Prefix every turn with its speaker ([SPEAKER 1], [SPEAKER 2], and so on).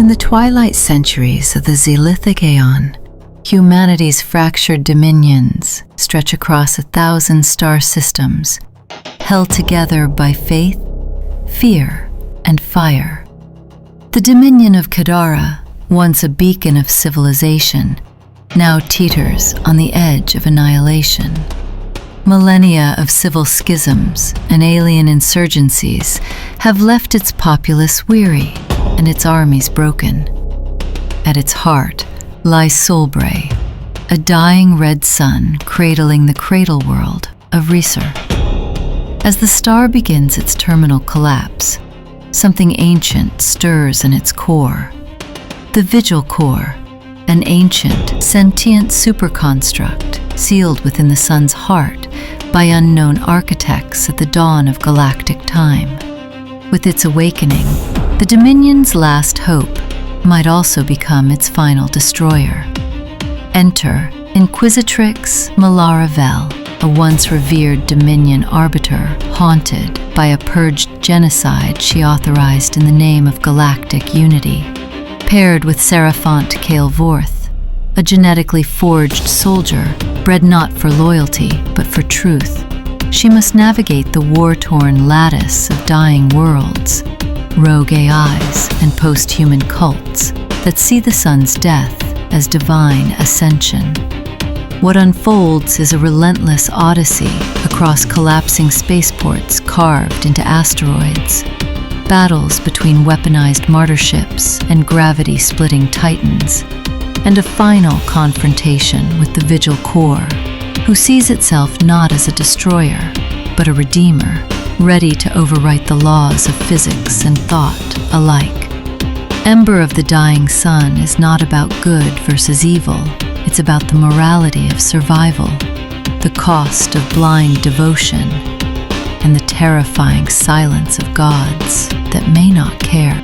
[SPEAKER 1] In the twilight centuries of the Zeolithic Aeon, humanity's fractured dominions stretch across 1,000 star systems, held together by faith, fear, and fire. The dominion of Kadara, once a beacon of civilization, now teeters on the edge of annihilation. Millennia of civil schisms and alien insurgencies have left its populace weary and its armies broken. At its heart lies Solbray, a dying red sun cradling the cradle world of Reeser. As the star begins its terminal collapse, something ancient stirs in its core. The Vigil Core, an ancient, sentient superconstruct sealed within the sun's heart by unknown architects at the dawn of galactic time. With its awakening, the Dominion's last hope might also become its final destroyer. Enter Inquisitrix Malara Vel, a once revered Dominion arbiter haunted by a purged genocide she authorized in the name of galactic unity. Paired with Seraphant Kael Vorth, a genetically forged soldier bred not for loyalty but for truth, she must navigate the war-torn lattice of dying worlds, rogue AIs, and post-human cults that see the sun's death as divine ascension. What unfolds is a relentless odyssey across collapsing spaceports carved into asteroids, battles between weaponized martyr ships and gravity-splitting titans, and a final confrontation with the Vigil Core, who sees itself not as a destroyer, but a redeemer, ready to overwrite the laws of physics and thought alike. Ember of the Dying Sun is not about good versus evil. It's about the morality of survival, the cost of blind devotion, and the terrifying silence of gods that may not care.